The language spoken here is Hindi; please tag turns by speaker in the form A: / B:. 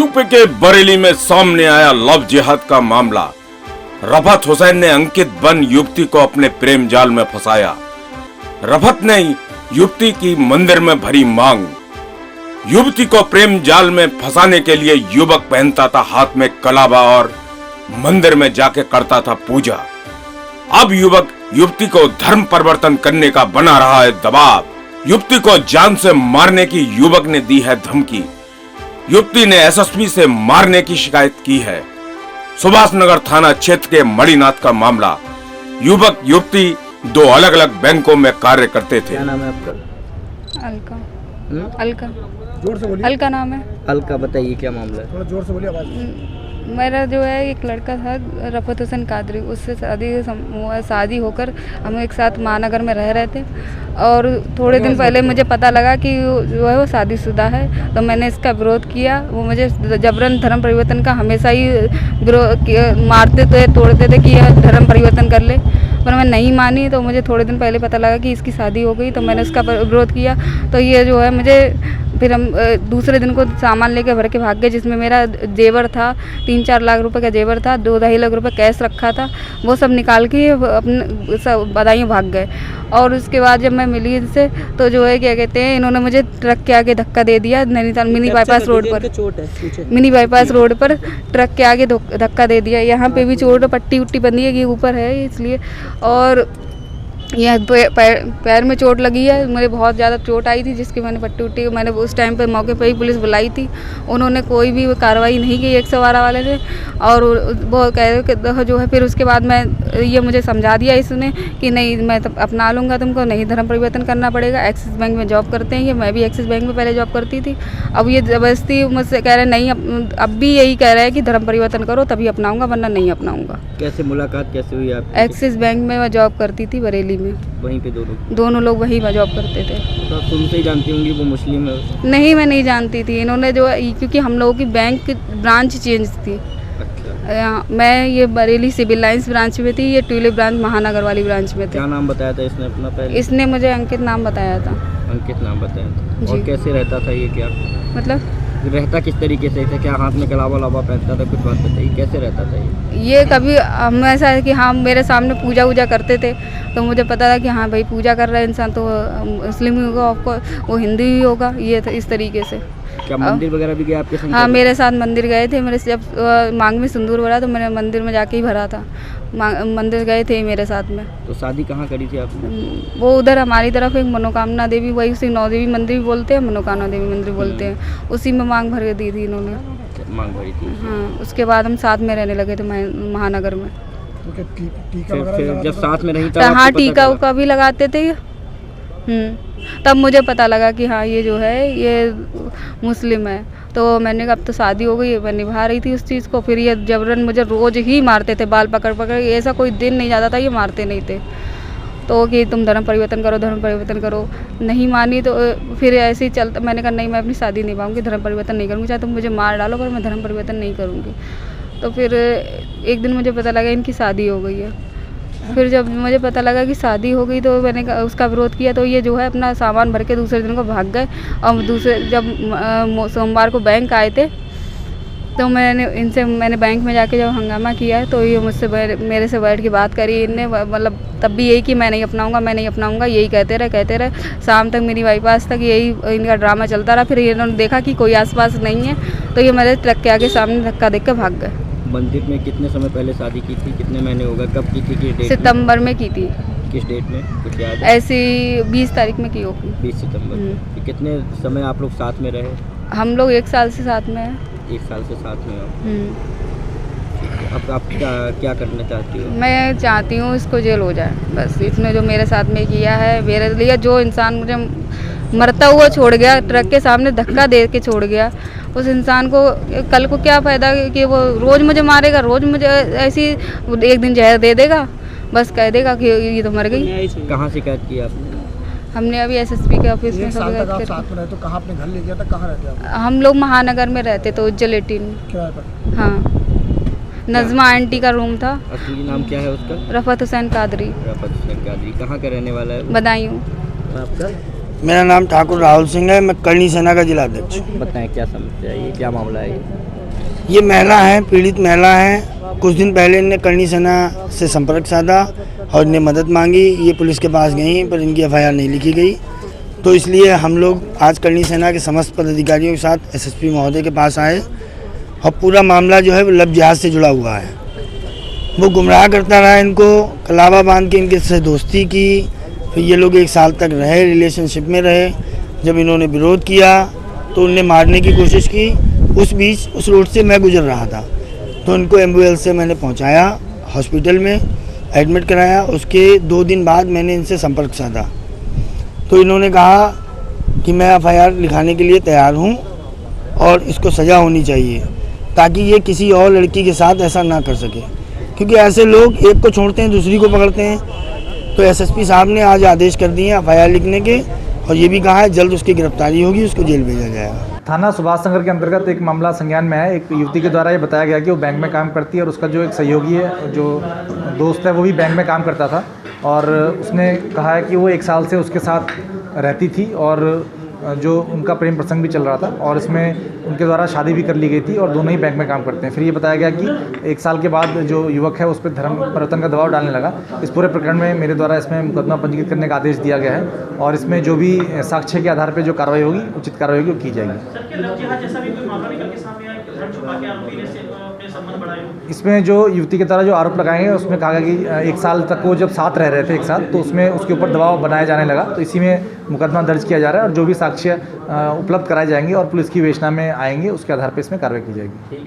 A: यूपी के बरेली में सामने आया लव जिहाद का मामला। रफत हुसैन ने अंकित बन युवती को अपने प्रेम जाल में फंसाया। रफत ने युवती की मंदिर में भरी मांग। युवती को प्रेम जाल में फंसाने के लिए युवक पहनता था हाथ में कलावा और मंदिर में जाके करता था पूजा। अब युवक युवती को धर्म परिवर्तन करने का बना रहा है दबाव। युवती को जान से मारने की युवक ने दी है धमकी। युवती ने एसएसपी से मारने की शिकायत की है। सुभाष नगर थाना क्षेत्र के मणिनाथ का मामला। युवक युवती दो अलग अलग बैंकों में कार्य करते थे।
B: क्या नाम है आपका?
C: अलका। अलका
D: जोर से बोलिए।
C: अलका नाम है।
B: अलका, बताइए क्या मामला है?
D: थोड़ा जोर से बोलिए आवाज।
C: मेरा जो है एक लड़का था रफत हुसैन कादरी, उससे शादी होकर हम एक साथ महानगर में रह रहे थे और थोड़े दिन पहले मुझे पता लगा कि जो है वो शादीशुदा है। तो मैंने इसका विरोध किया। वो मुझे जबरन धर्म परिवर्तन का हमेशा ही विरोध मारते थे, तोड़ते थे कि यह धर्म परिवर्तन कर ले, पर मैं नहीं मानी। तो मुझे थोड़े दिन पहले पता लगा कि इसकी शादी हो गई, तो मैंने उसका विरोध किया। तो ये जो है मुझे फिर हम दूसरे दिन को सामान लेके भर के भाग गए, जिसमें मेरा जेवर था, 3-4 लाख रुपए का जेवर था, 2-2.5 लाख रुपए कैश रखा था, वो सब निकाल के अपने सब बदायूं भाग गए। और उसके बाद जब मैं मिली इनसे तो जो है क्या कहते हैं, इन्होंने मुझे ट्रक के आगे धक्का दे दिया नैनीताल मिनी बाईपास रोड पर। मिनी बाईपास रोड पर ट्रक के आगे धक्का दे दिया। यहाँ पे भी चोट, पट्टी उट्टी बंधी है, ये ऊपर है इसलिए। और यह पैर में चोट लगी है, मुझे बहुत ज़्यादा चोट आई थी, जिसकी मैंने पट्टी उट्टी मैंने उस टाइम पे मौके पे ही पुलिस बुलाई थी। उन्होंने कोई भी कार्रवाई नहीं की 112 वाले ने। और वो कह रहे जो है फिर उसके बाद मैं ये मुझे समझा दिया इसने कि नहीं मैं तो अपना लूँगा, तुमको नहीं धर्म परिवर्तन करना पड़ेगा। एक्सिस बैंक में जॉब करते हैं ये, मैं भी एक्सिस बैंक में पहले जॉब करती थी। अब ये ज़बरदस्ती मुझसे कह रहे नहीं, अब भी यही कह रहे हैं कि धर्म परिवर्तन करो तभी अपनाऊँगा, वरना नहीं अपनाऊँगा।
B: कैसे मुलाकात कैसे हुई आप?
C: एक्सिस बैंक में मैं जॉब करती थी बरेली में।
B: वहीं पे
C: दोनों लोग वहीं जॉब करते थे।
B: तो आप शुरू से ही जानती होंगी वो मुस्लिम है?
C: नहीं, मैं नहीं जानती थी। इन्होंने जो क्योंकि हम लोगों की बैंक ब्रांच चेंज थी।
B: अच्छा।
C: मैं ये बरेली सिविल लाइंस ब्रांच में थी, ये ट्यूलिप ब्रांच महानगर वाली ब्रांच में थी।
B: क्या नाम बताया था इसने अपना पहले?
C: इसने मुझे अंकित नाम बताया था।
B: अंकित नाम बताया था।
C: जी।
B: और कैसे रहता था ये, क्या
C: मतलब
B: रहता किस तरीके से था? क्या हाथ में कलावा लावा पहनता था? कुछ बात बताइए, कैसे रहता था
C: ये कभी हम ऐसा है कि हाँ मेरे सामने पूजा वूजा करते थे, तो मुझे पता था कि हाँ भाई पूजा कर रहा है इंसान तो मुस्लिम ही होगा, आपको वो हिंदू ही होगा, ये इस तरीके से।
B: क्या मंदिर वगैरह भी गए आपके संग?
C: हाँ, मेरे साथ मंदिर गए थे। मेरे जब मांग में सिंदूर भरा तो मैंने मंदिर में जाके ही भरा था। मंदिर गए थे मेरे साथ में।
B: तो शादी कहाँ करी थी आपने?
C: वो उधर हमारी तरफ एक मनोकामना देवी, वही उसी 9 देवी मंदिर भी बोलते हैं, मनोकामना देवी मंदिर बोलते हैं, उसी में मांग भर के दी थी इन्होंने।
B: मांग भरी थी?
C: हाँ, उसके बाद हम साथ में रहने लगे थे महानगर में।
B: फिर जब साथ में रही
C: तो हाँ, टीका उका भी लगाते थे। तब मुझे पता लगा कि हाँ ये जो है ये मुस्लिम है। तो मैंने कहा अब तो शादी हो गई, मैं निभा रही थी उस चीज़ को। फिर ये जबरन मुझे रोज़ ही मारते थे, बाल पकड़ पकड़, ऐसा कोई दिन नहीं जाता था ये मारते नहीं थे। तो कि तुम धर्म परिवर्तन करो, धर्म परिवर्तन करो। नहीं मानी तो फिर ऐसे ही चलता। मैंने कहा नहीं, मैं अपनी शादी निभाऊंगी, धर्म परिवर्तन नहीं करूँगी, चाहे तुम मुझे मार डालो पर मैं धर्म परिवर्तन नहीं करूँगी। तो फिर एक दिन मुझे पता लगा इनकी शादी हो गई है। फिर जब मुझे पता लगा कि शादी हो गई तो मैंने उसका विरोध किया। तो ये जो है अपना सामान भर के दूसरे दिन को भाग गए। और जब सोमवार को बैंक आए थे तो मैंने बैंक में जाके जब हंगामा किया तो ये मुझसे मेरे से बैठ के बात करी इनने। मतलब तब भी यही कि मैं नहीं अपनाऊंगा, मैं नहीं अपनाऊंगा, यही कहते रहे। शाम तक मेरी बाईपास तक यही इनका ड्रामा चलता रहा। फिर इन्होंने देखा कि कोई आसपास नहीं है तो ये मेरे ट्रक के आगे सामने धक्का देख कर भाग गए।
B: मंदिर में कितने समय पहले शादी की थी? कितने महीने हो गए? कब की थी? किस डेट?
C: सितंबर में की थी।
B: किस डेट में कुछ याद है?
C: ऐसी 20 तारीख में की होगी।
B: 20 सितंबर। कितने समय आप लोग साथ में रहे?
C: हम लोग 1 साल से साथ में हैं।
B: 1 साल से साथ में हो। अब आप क्या करना चाहती हो?
C: मैं चाहती हूँ इसको जेल हो जाए बस। इसने जो मेरे साथ में किया है, मेरे लिए जो इंसान मुझे मरता हुआ छोड़ गया, ट्रक के सामने धक्का दे के छोड़ गया, उस इंसान को कल को क्या फ़ायदा कि वो रोज़ मुझे मारेगा, रोज़ मुझे ऐसी एक दिन जहर दे देगा, बस कह देगा कि ये तो मर गई।
B: कहाँ शिकायत की आपने?
C: हमने अभी एसएसपी के ऑफिस में
D: साथ में रहे तो कहाँ आपने घर ले गया था? कहाँ रहते आप?
C: हम लोग महानगर में रहते तो उज्जवल 18। हाँ, नज़मा आंटी का रूम था।
B: असली नाम क्या है उसका?
C: रफत हुसैन कादरी।
B: रफत हुसैन कादरी। कहाँ का रहने वाला है?
C: बदायूं।
B: आपका?
E: मेरा नाम ठाकुर राहुल सिंह है। मैं करनी सेना का जिला अध्यक्ष हूँ।
B: बताएं क्या समस्या है, ये क्या मामला है?
E: ये महिला है, पीड़ित महिला है। कुछ दिन पहले इनने करनी सेना से संपर्क साधा और इन्हें मदद मांगी। ये पुलिस के पास गई पर इनकी एफआईआर नहीं लिखी गई, तो इसलिए हम लोग आज करनी सेना के समस्त पदाधिकारियों के साथ एसएसपी महोदय के पास आए और पूरा मामला जो है वो लब जिहाद से जुड़ा हुआ है। वो गुमराह करता रहा इनको, कलावा बांध के इनके से दोस्ती की, फिर ये लोग 1 साल तक रहे, रिलेशनशिप में रहे। जब इन्होंने विरोध किया तो उनने मारने की कोशिश की। उस बीच उस रोड से मैं गुजर रहा था तो इनको एम्बुलेंस से मैंने पहुंचाया, हॉस्पिटल में एडमिट कराया। उसके 2 दिन बाद मैंने इनसे संपर्क साधा तो इन्होंने कहा कि मैं एफआईआर लिखाने के लिए तैयार हूं और इसको सज़ा होनी चाहिए ताकि ये किसी और लड़की के साथ ऐसा ना कर सके, क्योंकि ऐसे लोग एक को छोड़ते हैं दूसरी को पकड़ते हैं। तो एसएसपी साहब ने आज आदेश कर दिए एफआईआर लिखने के और ये भी कहा है जल्द उसकी गिरफ्तारी होगी, उसको जेल भेजा जाएगा।
F: थाना सुभाष नगर के अंतर्गत एक मामला संज्ञान में है। एक युवती के द्वारा ये बताया गया कि वो बैंक में काम करती है और उसका जो एक सहयोगी है, जो दोस्त है, वो भी बैंक में काम करता था और उसने कहा है कि वो 1 साल से उसके साथ रहती थी और जो उनका प्रेम प्रसंग भी चल रहा था और इसमें उनके द्वारा शादी भी कर ली गई थी और दोनों ही बैंक में काम करते हैं। फिर ये बताया गया कि 1 साल के बाद जो युवक है उस पर धर्म परिवर्तन का दबाव डालने लगा। इस पूरे प्रकरण में मेरे द्वारा इसमें मुकदमा पंजीकृत करने का आदेश दिया गया है और इसमें जो भी साक्ष्य के आधार पर जो कार्रवाई होगी, उचित कार्रवाई होगी, वो की जाएगी। इसमें जो युवती के द्वारा जो आरोप लगाए हैं उसमें कहा गया कि 1 साल तक वो जब साथ रह रहे थे एक साथ, तो उसमें उसके ऊपर दबाव बनाया जाने लगा, तो इसी में मुकदमा दर्ज किया जा रहा है और जो भी साक्ष्य उपलब्ध कराए जाएंगे और पुलिस की विवेचना में आएंगे उसके आधार पर इसमें कार्रवाई की जाएगी।